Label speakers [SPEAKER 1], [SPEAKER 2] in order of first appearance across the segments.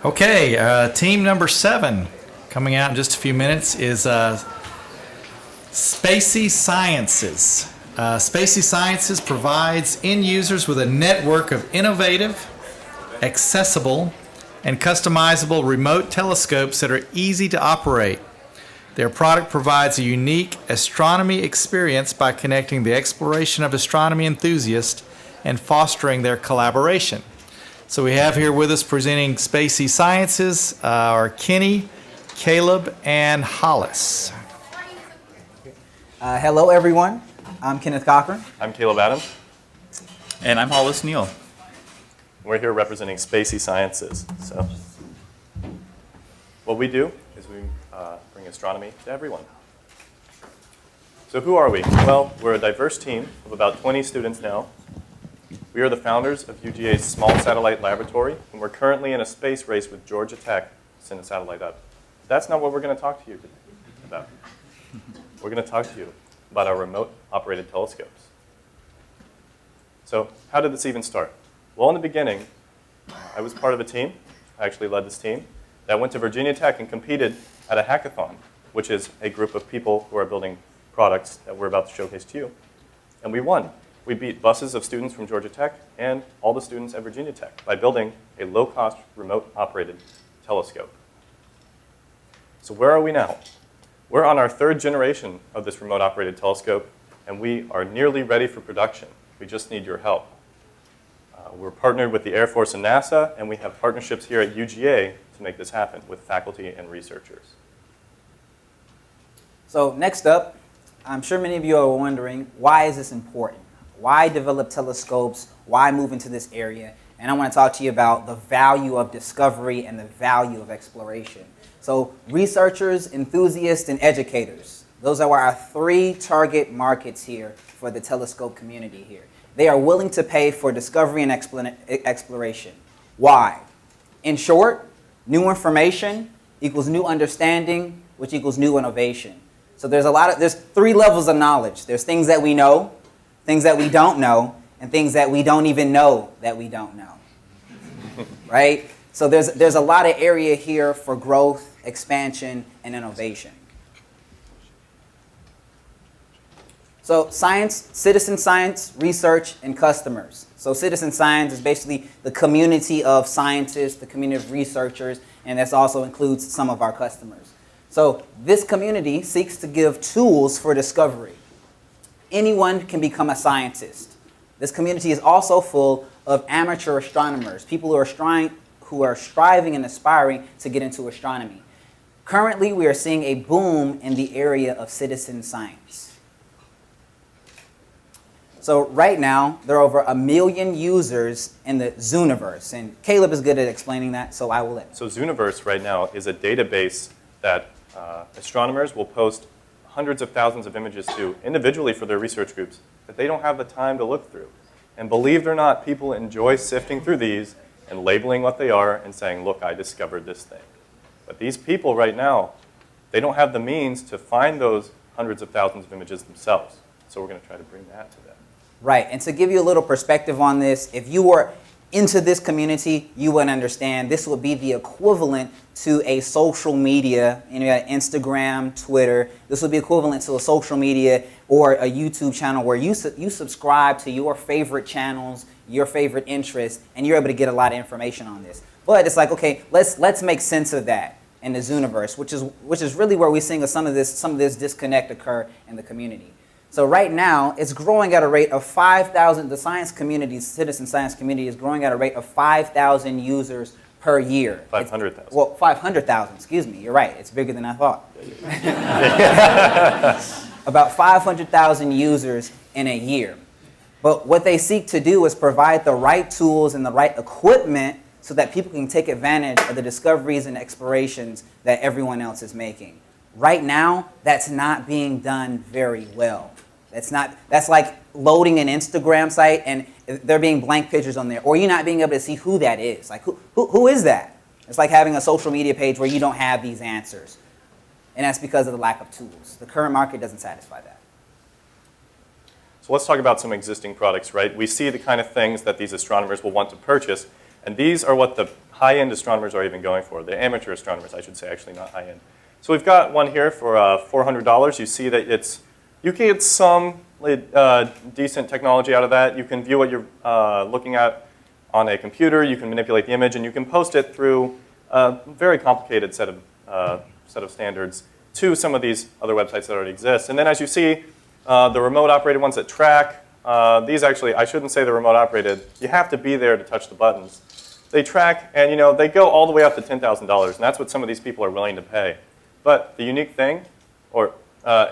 [SPEAKER 1] Okay, team number 7 coming out in just a few minutes is Spacey Sciences. Spacey Sciences provides end users with a network of innovative, accessible, and customizable remote telescopes that are easy to operate. Their product provides a unique astronomy experience by connecting the exploration of astronomy enthusiasts and fostering their collaboration. So we have here with us presenting Spacey Sciences are Kenny, Caleb, and Hollis.
[SPEAKER 2] Hello, everyone. I'm Kenneth Cochran.
[SPEAKER 3] I'm calebAshmoreAdams.
[SPEAKER 4] And I'm Hollis Neal.
[SPEAKER 3] We're here representing Spacey Sciences. So, what we do is we bring astronomy to everyone. So who are we? Well, we're a diverse team of about 20 students now. We are the founders of UGA's Small Satellite Laboratory, and we're currently in a space race with Georgia Tech to send a satellite up. That's not what we're going to talk to you today about. We're going to talk to you about our remote-operated telescopes. So how did this even start? Well, in the beginning, I was part of a team. I actually led this team that went to Virginia Tech and competed at a hackathon, which is a group of people who are building products that we're about to showcase to you. And we won. We beat buses of students from Georgia Tech and all the students at Virginia Tech by building a low-cost, remote-operated telescope. So where are we now? We're on our 3rd generation of this remote-operated telescope, and we are nearly ready for production. We just need your help. We're partnered with the Air Force and NASA, and we have partnerships here at UGA to make this happen with faculty and researchers.
[SPEAKER 2] So next up, I'm sure many of you are wondering, why is this important? Why develop telescopes? Why move into this area? And I want to talk to you about the value of discovery and the value of exploration. So researchers, enthusiasts, and educators, those are our 3 target markets here for the telescope community here. They are willing to pay for discovery and exploration. Why? In short, new information equals new understanding, which equals new innovation. So there's 3 levels of knowledge. There's things that we know, things that we don't know, and things that we don't even know that we don't know. Right? So there's a lot of area here for growth, expansion, and innovation. So science, citizen science, research, and customers. So citizen science is basically the community of scientists, the community of researchers, and this also includes some of our customers. So this community seeks to give tools for discovery. Anyone can become a scientist. This community is also full of amateur astronomers, people who are striving and aspiring to get into astronomy. Currently, we are seeing a boom in the area of citizen science. So right now, there are over 1 million users in the Zooniverse, and Caleb is good at explaining that, so I will let him.
[SPEAKER 3] So Zooniverse right now is a database that astronomers will post hundreds of thousands of images to individually for their research groups that they don't have the time to look through. And believe it or not, people enjoy sifting through these and labeling what they are and saying, look, I discovered this thing. But these people right now, they don't have the means to find those hundreds of thousands of images themselves. So we're going to try to bring that to them.
[SPEAKER 2] Right, and to give you a little perspective on this, if you were into this community, you would understand this would be the equivalent to a social media, Instagram, Twitter. This would be equivalent to a social media or a YouTube channel where you subscribe to your favorite channels, your favorite interests, and you're able to get a lot of information on this. But it's like, okay, let's make sense of that in the Zooniverse, which is really where we're seeing some of this disconnect occur in the community. So right now, it's growing at a rate of 5,000. The science community, citizen science community, is growing at a rate of 5,000 users per year.
[SPEAKER 3] 500,000.
[SPEAKER 2] Well, 500,000, excuse me. You're right. It's bigger than I thought. About 500,000 users in a year. But what they seek to do is provide the right tools and the right equipment so that people can take advantage of the discoveries and explorations that everyone else is making. Right now, that's not being done very well. That's like loading an Instagram site and there being blank pictures on there, or you not being able to see who that is. Like, who is that? It's like having a social media page where you don't have these answers. And that's because of the lack of tools. The current market doesn't satisfy that.
[SPEAKER 3] So let's talk about some existing products, right? We see the kind of things that these astronomers will want to purchase, And these are what the high-end astronomers are even going for. The amateur astronomers, I should say, actually not high-end. So we've got one here for $400. You see that you can get some decent technology out of that. You can view what you're looking at on a computer. You can manipulate the image, and you can post it through a very complicated set of standards to some of these other websites that already exist. And then as you see, the remote-operated ones that track, these actually, I shouldn't say they're remote-operated. You have to be there to touch the buttons. They track, and they go all the way up to $10,000, and that's what some of these people are willing to pay. But the unique thing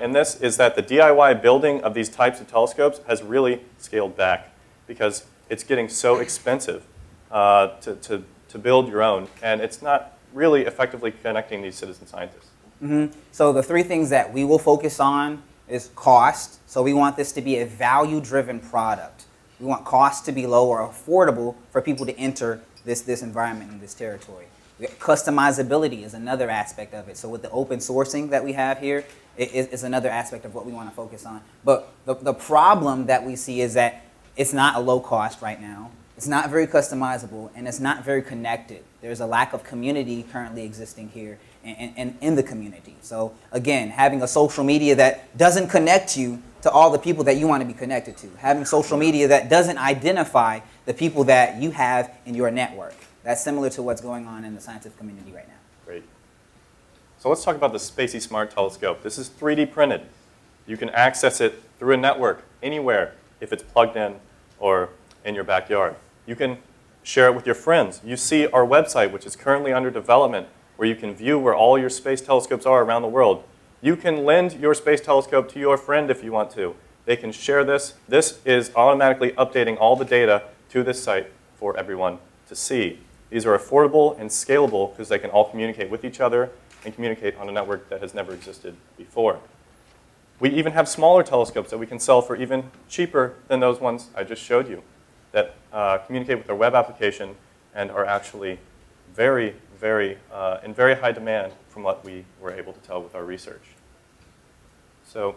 [SPEAKER 3] in this is that the DIY building of these types of telescopes has really scaled back because it's getting so expensive to build your own, and it's not really effectively connecting these citizen scientists.
[SPEAKER 2] So the three things that we will focus on is cost. So we want this to be a value-driven product. We want cost to be low or affordable for people to enter this environment and this territory. Customizability is another aspect of it. So with the open sourcing that we have here, is another aspect of what we want to focus on. But the problem that we see is that it's not a low cost right now. It's not very customizable, and it's not very connected. There's a lack of community currently existing here and in the community. So again, having a social media that doesn't connect you to all the people that you want to be connected to. Having social media that doesn't identify the people that you have in your network. That's similar to what's going on in the scientific community right now.
[SPEAKER 3] Great. So let's talk about the Spacey Smart Telescope. This is 3D printed. You can access it through a network anywhere if it's plugged in or in your backyard. You can share it with your friends. You see our website, which is currently under development, where you can view where all your space telescopes are around the world. You can lend your space telescope to your friend if you want to. They can share this. This is automatically updating all the data to this site for everyone to see. These are affordable and scalable because they can all communicate with each other and communicate on a network that has never existed before. We even have smaller telescopes that we can sell for even cheaper than those ones I just showed you that communicate with our web application and are actually very, in very high demand from what we were able to tell with our research.
[SPEAKER 2] So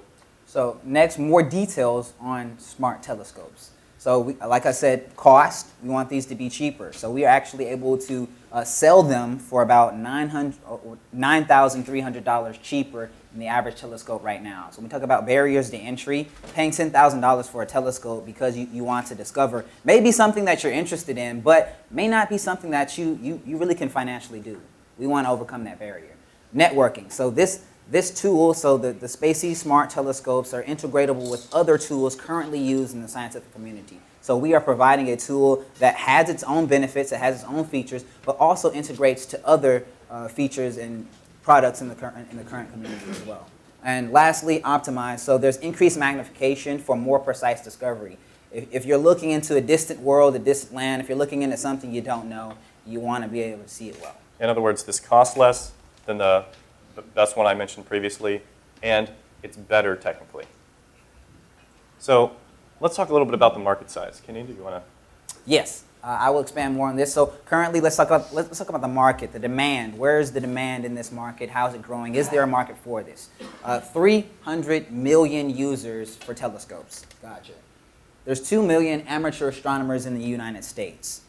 [SPEAKER 2] next, more details on smart telescopes. So like I said, cost, we want these to be cheaper. So we are actually able to sell them for about $9,300 cheaper than the average telescope right now. So when we talk about barriers to entry, paying $10,000 for a telescope because you want to discover maybe something that you're interested in, but may not be something that you really can financially do. We want to overcome that barrier. Networking. So this tool, so the Spacey Smart Telescopes are integratable with other tools currently used in the scientific community. So we are providing a tool that has its own benefits, it has its own features, but also integrates to other features and products in the current community as well. And lastly, optimize. So there's increased magnification for more precise discovery. If you're looking into a distant world, a distant land, if you're looking into something you don't know, you want to be able to see it well.
[SPEAKER 3] In other words, this costs less than the best one I mentioned previously, and it's better technically. So let's talk a little bit about the market size. Kenny, do you want to?
[SPEAKER 2] Yes, I will expand more on this. So currently, let's talk about the market, the demand. Where is the demand in this market? How is it growing? Is there a market for this? 300 million users for telescopes. Gotcha. There's 2 million amateur astronomers in the United States.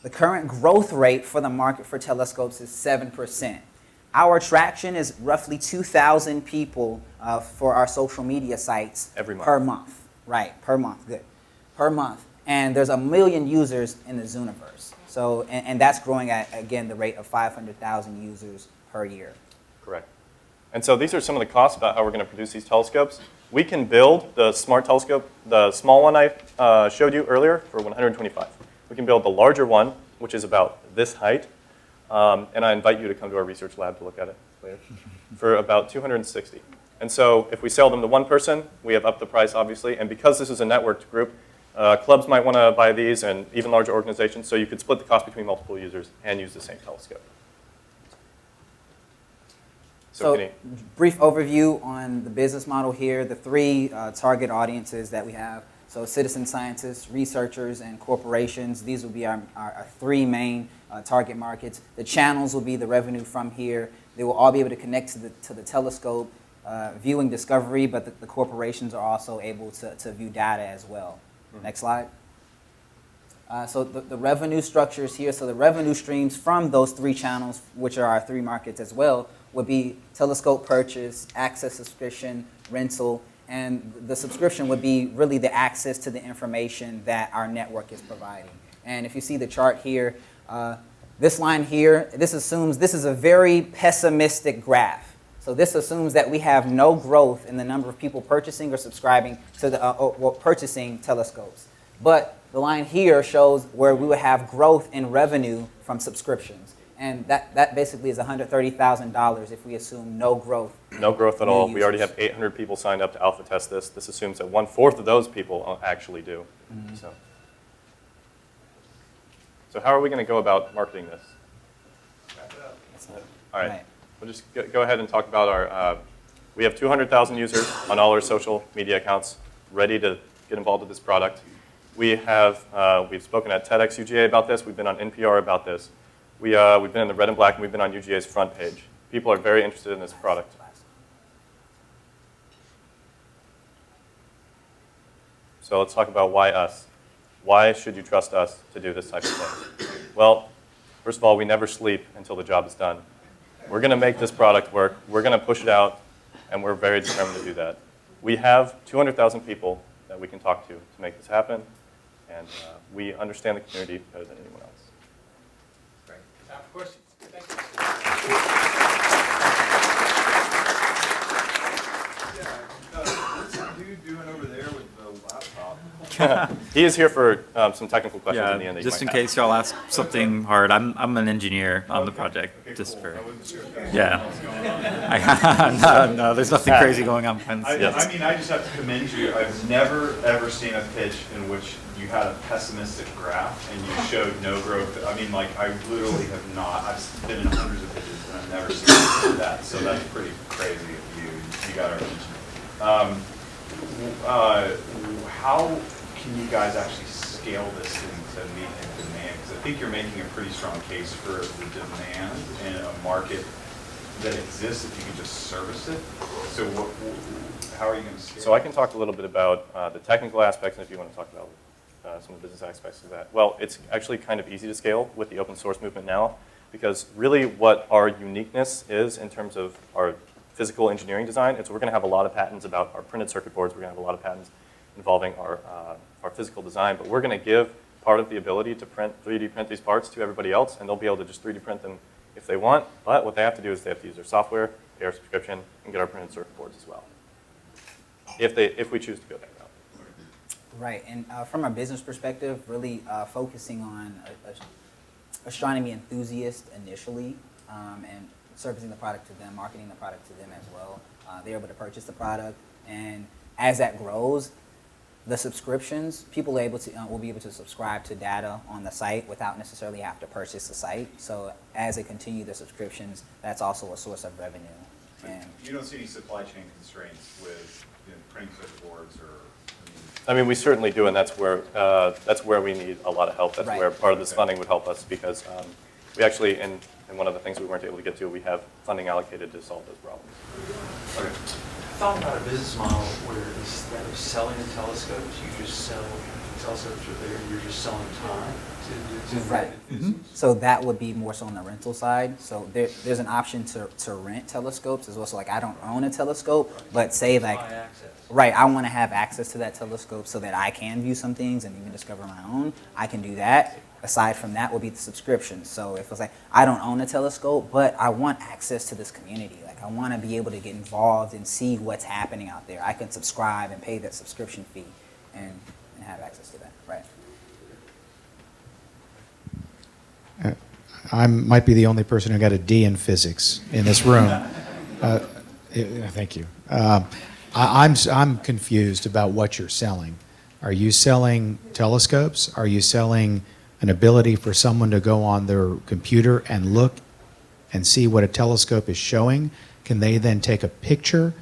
[SPEAKER 2] The current growth rate for the market for telescopes is 7%. Our traction is roughly 2,000 people for our social media sites
[SPEAKER 3] every month.
[SPEAKER 2] Per month. Right, per month, good. Per month. And there's 1 million users in the Zooniverse. So, and that's growing at, again, the rate of 500,000 users per year.
[SPEAKER 3] Correct. And so these are some of the costs about how we're going to produce these telescopes. We can build the smart telescope, the small one I showed you earlier, for $125. We can build the larger one, which is about this height. And I invite you to come to our research lab to look at it later, for about $260. And so if we sell them to one person, we have upped the price, obviously. And because this is a networked group, clubs might want to buy these, and even larger organizations, so you could split the cost between multiple users and use the same telescope.
[SPEAKER 2] So brief overview on the business model here, the three target audiences that we have. So citizen scientists, researchers, and corporations. These will be our three main target markets. The channels will be the revenue from here. They will all be able to connect to the telescope, viewing discovery, but the corporations are also able to view data as well. Next slide. So the revenue structures here, so the revenue streams from those 3 channels, which are our 3 markets as well, would be telescope purchase, access subscription, rental, and the subscription would be really the access to the information that our network is providing. And if you see the chart here, this line here, this assumes this is a very pessimistic graph. So this assumes that we have no growth in the number of people purchasing or subscribing to the, purchasing telescopes. But the line here shows where we would have growth in revenue from subscriptions. And that basically is $130,000 if we assume no growth.
[SPEAKER 3] No growth at all. We already have 800 people signed up to alpha test this. This assumes that 1/4 of those people actually do. So how are we going to go about marketing this? All right. We'll just go ahead and talk about our, we have 200,000 users on all our social media accounts ready to get involved with this product. We've spoken at TEDx UGA about this. We've been on NPR about this. We've been in the red and black, and we've been on UGA's front page. People are very interested in this product. So let's talk about why us. Why should you trust us to do this type of thing? Well, first of all, we never sleep until the job is done. We're going to make this product work. We're going to push it out, and we're very determined to do that. We have 200,000 people that we can talk to make this happen, and we understand the community better than anyone else.
[SPEAKER 1] Great. Time for questions. Thank you.
[SPEAKER 5] What's that dude doing over there with the laptop?
[SPEAKER 3] He is here for some technical questions in the end. That you
[SPEAKER 4] just in
[SPEAKER 3] might have.
[SPEAKER 4] case y'all ask something hard. I'm an engineer on the project, just for, yeah. No, there's nothing crazy going on behind the
[SPEAKER 5] I
[SPEAKER 4] scenes.
[SPEAKER 5] mean, I just have to commend you. I've never, ever seen a pitch in which you had a pessimistic graph and you showed no growth. I mean, like, I literally have not. I've been in hundreds of pitches and I've never seen that. So that's pretty crazy of you. You got our attention. How can you guys actually scale this thing to meet the demand? Because I think you're making a pretty strong case for the demand in a market that exists if you can just service it. So how are you going to scale?
[SPEAKER 3] So I can talk a little bit about the technical aspects, and if you want to talk about some of the business aspects of that. Well, it's actually kind of easy to scale with the open source movement now, because really what our uniqueness is in terms of our physical engineering design is we're going to have a lot of patents about our printed circuit boards. We're going to have a lot of patents involving our physical design, but we're going to give part of the ability to 3D print these parts to everybody else, and they'll be able to just 3D print them if they want, but what they have to do is they have to use their software, pay our subscription, and get our printed circuit boards as well, if we choose to go that route.
[SPEAKER 2] Right, and from a business perspective, really focusing on astronomy enthusiasts initially, and servicing the product to them, marketing the product to them as well. They're able to purchase the product, and as that grows, the subscriptions, people are able to, will be able to subscribe to data on the site without necessarily have to purchase the site. So as they continue the subscriptions, that's also a source of revenue. And
[SPEAKER 5] you don't see any supply chain constraints with printing circuit boards or?
[SPEAKER 3] I mean, we certainly do, and that's where we need a lot of help. That's where part of this funding would help us, because we actually, and one of the things we weren't able to get to, we have funding allocated to solve those problems.
[SPEAKER 5] Okay.
[SPEAKER 6] I thought about a business model where instead of selling the telescopes, you just sell the telescopes are there, you're just selling time to
[SPEAKER 2] right. So that would be more so on the rental side. So there's an option to rent telescopes as well. So like I don't own a telescope, but say like,
[SPEAKER 6] buy access.
[SPEAKER 2] right, I want to have access to that telescope so that I can view some things and even discover my own. I can do that. Aside from that would be the subscription. So if it's like, I don't own a telescope, but I want access to this community. Like I want to be able to get involved and see what's happening out there. I can subscribe and pay that subscription fee and have access to that, right?
[SPEAKER 7] I might be the only person who got a D in physics in this room. Thank you. I'm confused about what you're selling. Are you selling telescopes? Are you selling an ability for someone to go on their computer and look and see what a telescope is showing? Can they then take a picture?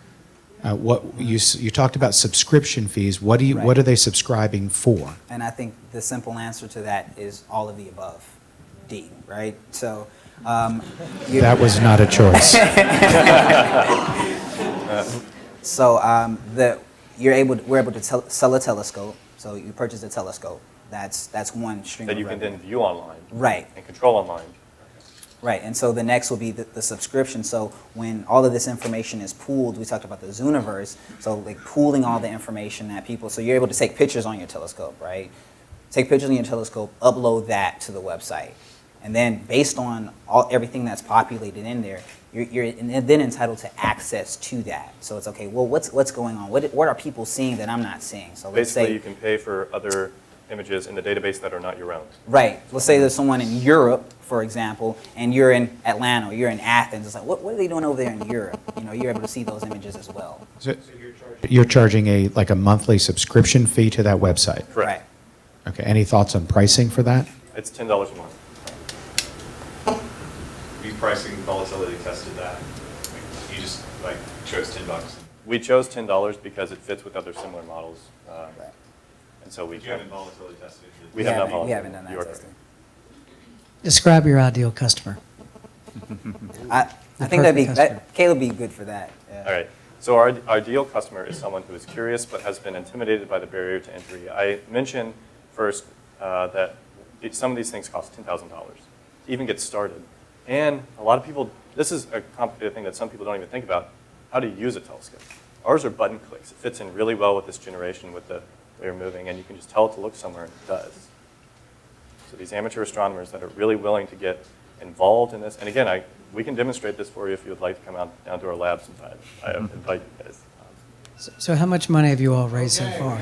[SPEAKER 7] What you talked about subscription fees. What are they subscribing for?
[SPEAKER 2] And I think the simple answer to that is all of the above. D, right? So
[SPEAKER 7] that was not a choice.
[SPEAKER 2] So we're able to sell a telescope. So you purchase a telescope. That's one stream
[SPEAKER 3] that
[SPEAKER 2] of
[SPEAKER 3] you can
[SPEAKER 2] revenue.
[SPEAKER 3] then view online.
[SPEAKER 2] Right.
[SPEAKER 3] And control online.
[SPEAKER 2] Right, and so the next will be the subscription. So when all of this information is pooled, we talked about the Zooniverse, so like pooling all the information that people, so you're able to take pictures on your telescope, right? Take pictures on your telescope, upload that to the website. And then based on everything that's populated in there, you're then entitled to access to that. So it's okay, well, what's going on? What are people seeing that I'm not seeing? So let's
[SPEAKER 3] Basically,
[SPEAKER 2] say,
[SPEAKER 3] you can pay for other images in the database that are not your own.
[SPEAKER 2] right, let's say there's someone in Europe, for example, and you're in Atlanta or you're in Athens. It's like, what are they doing over there in Europe? You know, you're able to see those images as well.
[SPEAKER 7] So you're charging a monthly subscription fee to that website?
[SPEAKER 3] Correct.
[SPEAKER 7] Okay, any thoughts on pricing for that?
[SPEAKER 3] It's $10 a month.
[SPEAKER 5] We pricing volatility tested that. Like, you just like chose $10.
[SPEAKER 3] We chose $10 because it fits with other similar models. And so we
[SPEAKER 5] You haven't volatility tested it.
[SPEAKER 3] We have not
[SPEAKER 2] We
[SPEAKER 3] volatility.
[SPEAKER 2] haven't done
[SPEAKER 3] You
[SPEAKER 2] that
[SPEAKER 3] are
[SPEAKER 2] testing.
[SPEAKER 8] Describe your ideal customer.
[SPEAKER 2] I
[SPEAKER 8] The
[SPEAKER 2] think that'd be,
[SPEAKER 8] perfect customer.
[SPEAKER 2] Caleb would be good for that. Yeah.
[SPEAKER 3] All right. So our ideal customer is someone who is curious but has been intimidated by the barrier to entry. I mentioned first that some of these things cost $10,000 to even get started. And a lot of people, this is a complicated thing that some people don't even think about, how to use a telescope. Ours are button clicks. It fits in really well with this generation with the way you're moving, and you can just tell it to look somewhere, and it does. So these amateur astronomers that are really willing to get involved in this, and again, we can demonstrate this for you if you would like to come down to our lab sometime. I invite you guys.
[SPEAKER 8] So how much money have you all raised so far?